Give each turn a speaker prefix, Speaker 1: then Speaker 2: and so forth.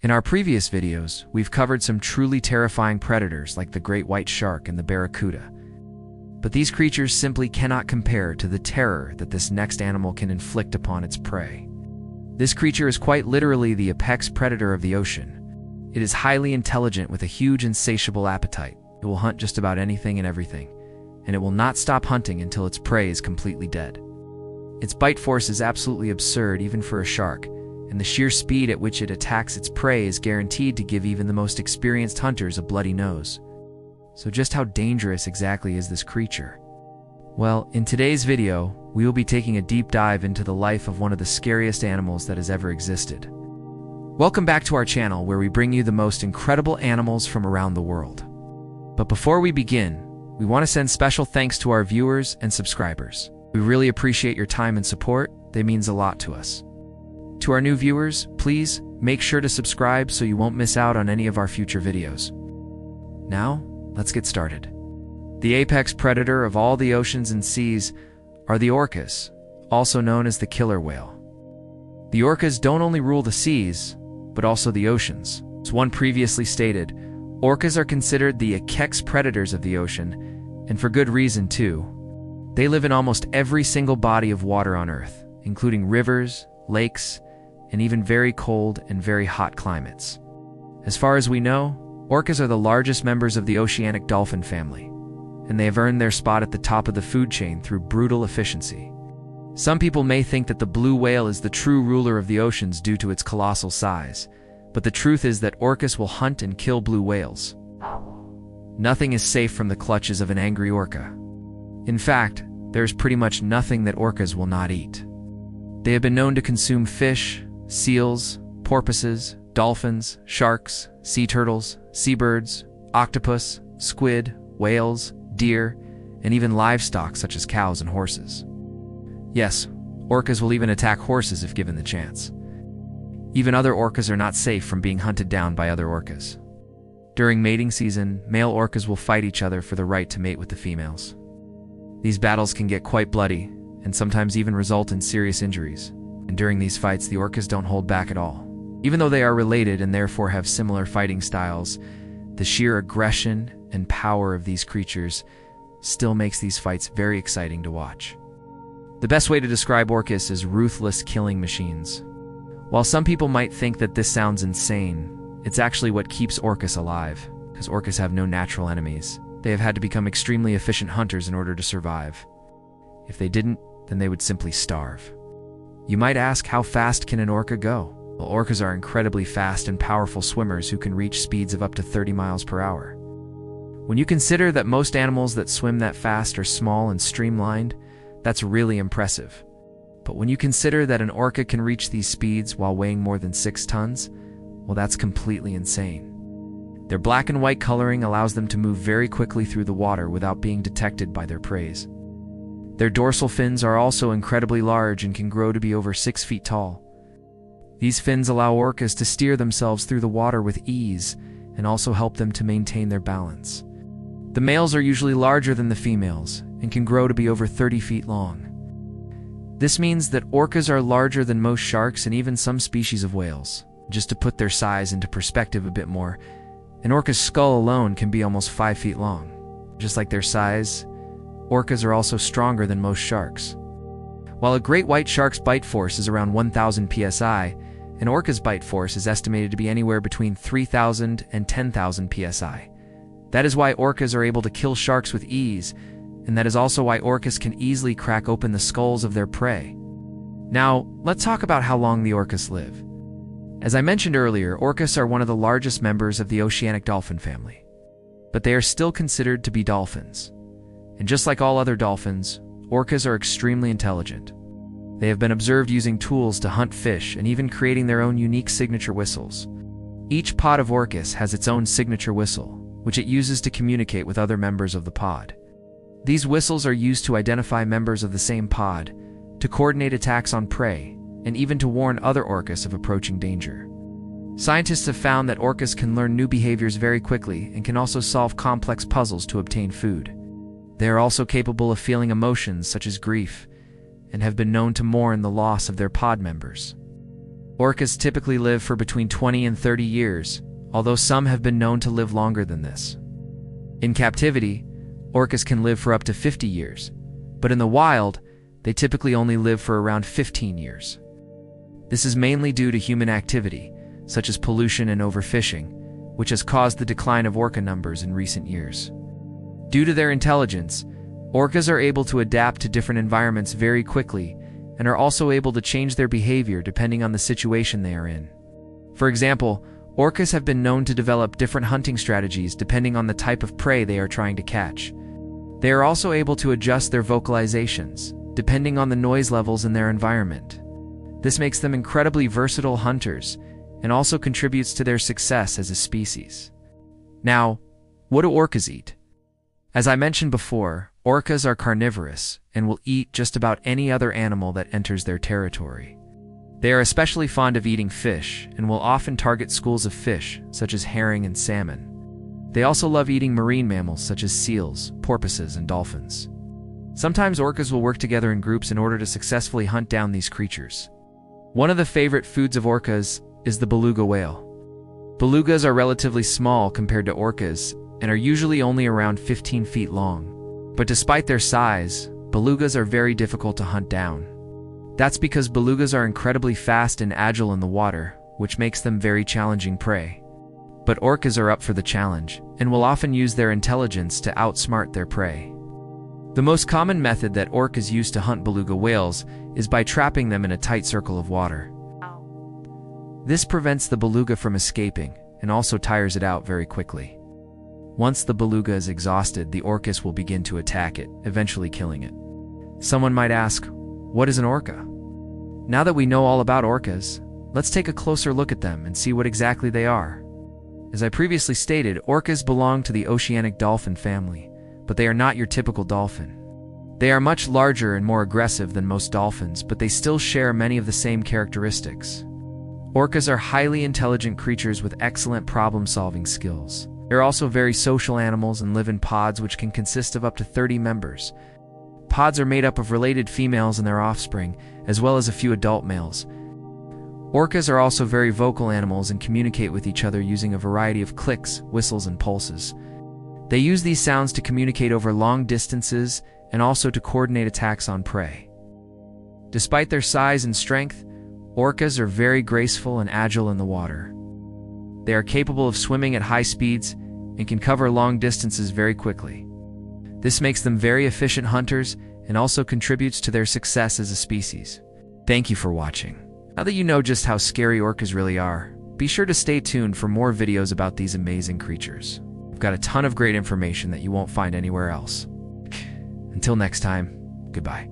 Speaker 1: In our previous videos, we've covered some truly terrifying predators like the great white shark and the barracuda. But these creatures simply cannot compare to the terror that this next animal can inflict upon its prey. This creature is quite literally the apex predator of the ocean. It is highly intelligent with a huge insatiable appetite. It will hunt just about anything and everything, and it will not stop hunting until its prey is completely dead. Its bite force is absolutely absurd even for a shark, and the sheer speed at which it attacks its prey is guaranteed to give even the most experienced hunters a bloody nose. So just how dangerous exactly is this creature? Well, in today's video, we will be taking a deep dive into the life of one of the scariest animals that has ever existed. Welcome back to our channel where we bring you the most incredible animals from around the world. But before we begin, we want to send special thanks to our viewers and subscribers. We really appreciate your time and support. They means a lot to us. To our new viewers, please make sure to subscribe so you won't miss out on any of our future videos. Now, let's get started. The apex predator of all the oceans and seas are the orcas, also known as the killer whale. The orcas don't only rule the seas, but also the oceans. As one previously stated, orcas are considered the apex predators of the ocean, and for good reason too. They live in almost every single body of water on Earth, including rivers, lakes, and even very cold and very hot climates. As far as we know, orcas are the largest members of the oceanic dolphin family, and they have earned their spot at the top of the food chain through brutal efficiency. Some people may think that the blue whale is the true ruler of the oceans due to its colossal size, but the truth is that orcas will hunt and kill blue whales. Nothing is safe from the clutches of an angry orca. In fact, there's pretty much nothing that orcas will not eat. They have been known to consume fish, seals, porpoises, dolphins, sharks, sea turtles, seabirds, octopus, squid, whales, deer, and even livestock such as cows and horses. Yes, orcas will even attack horses if given the chance. Even other orcas are not safe from being hunted down by other orcas. During mating season, male orcas will fight each other for the right to mate with the females. These battles can get quite bloody, and sometimes even result in serious injuries. And during these fights, the orcas don't hold back at all. Even though they are related and therefore have similar fighting styles, the sheer aggression and power of these creatures still makes these fights very exciting to watch. The best way to describe orcas is ruthless killing machines. While some people might think that this sounds insane, it's actually what keeps orcas alive, because orcas have no natural enemies. They have had to become extremely efficient hunters in order to survive. If they didn't, then they would simply starve. You might ask, how fast can an orca go? Well, orcas are incredibly fast and powerful swimmers who can reach speeds of up to 30 miles per hour. When you consider that most animals that swim that fast are small and streamlined, that's really impressive. But when you consider that an orca can reach these speeds while weighing more than 6 tons, well, that's completely insane. Their black and white coloring allows them to move very quickly through the water without being detected by their prey. Their dorsal fins are also incredibly large and can grow to be over 6 feet tall. These fins allow orcas to steer themselves through the water with ease and also help them to maintain their balance. The males are usually larger than the females and can grow to be over 30 feet long. This means that orcas are larger than most sharks and even some species of whales. Just to put their size into perspective a bit more, an orca's skull alone can be almost 5 feet long. Just like their size, orcas are also stronger than most sharks. While a great white shark's bite force is around 1,000 psi, an orca's bite force is estimated to be anywhere between 3,000 and 10,000 psi. That is why orcas are able to kill sharks with ease, and that is also why orcas can easily crack open the skulls of their prey. Now, let's talk about how long the orcas live. As I mentioned earlier, orcas are one of the largest members of the oceanic dolphin family. But they are still considered to be dolphins. And just like all other dolphins, orcas are extremely intelligent. They have been observed using tools to hunt fish and even creating their own unique signature whistles. Each pod of orcas has its own signature whistle, which it uses to communicate with other members of the pod. These whistles are used to identify members of the same pod, to coordinate attacks on prey, and even to warn other orcas of approaching danger. Scientists have found that orcas can learn new behaviors very quickly and can also solve complex puzzles to obtain food. They are also capable of feeling emotions such as grief, and have been known to mourn the loss of their pod members. Orcas typically live for between 20 and 30 years, although some have been known to live longer than this. In captivity, orcas can live for up to 50 years, but in the wild, they typically only live for around 15 years. This is mainly due to human activity, such as pollution and overfishing, which has caused the decline of orca numbers in recent years. Due to their intelligence, orcas are able to adapt to different environments very quickly and are also able to change their behavior depending on the situation they are in. For example, orcas have been known to develop different hunting strategies depending on the type of prey they are trying to catch. They are also able to adjust their vocalizations, depending on the noise levels in their environment. This makes them incredibly versatile hunters and also contributes to their success as a species. Now, what do orcas eat? As I mentioned before, orcas are carnivorous and will eat just about any other animal that enters their territory. They are especially fond of eating fish and will often target schools of fish, such as herring and salmon. They also love eating marine mammals such as seals, porpoises, and dolphins. Sometimes orcas will work together in groups in order to successfully hunt down these creatures. One of the favorite foods of orcas is the beluga whale. Belugas are relatively small compared to orcas and are usually only around 15 feet long. But despite their size, belugas are very difficult to hunt down. That's because belugas are incredibly fast and agile in the water, which makes them very challenging prey. But orcas are up for the challenge and will often use their intelligence to outsmart their prey. The most common method that orcas use to hunt beluga whales is by trapping them in a tight circle of water. This prevents the beluga from escaping and also tires it out very quickly. Once the beluga is exhausted, the orcas will begin to attack it, eventually killing it. Someone might ask, what is an orca? Now that we know all about orcas, let's take a closer look at them and see what exactly they are. As I previously stated, orcas belong to the oceanic dolphin family, but they are not your typical dolphin. They are much larger and more aggressive than most dolphins, but they still share many of the same characteristics. Orcas are highly intelligent creatures with excellent problem-solving skills. They're also very social animals and live in pods which can consist of up to 30 members. Pods are made up of related females and their offspring, as well as a few adult males. Orcas are also very vocal animals and communicate with each other using a variety of clicks, whistles, and pulses. They use these sounds to communicate over long distances and also to coordinate attacks on prey. Despite their size and strength, orcas are very graceful and agile in the water. They are capable of swimming at high speeds and can cover long distances very quickly. This makes them very efficient hunters and also contributes to their success as a species. Thank you for watching. Now that you know just how scary orcas really are, be sure to stay tuned for more videos about these amazing creatures. We've got a ton of great information that you won't find anywhere else. Until next time, goodbye.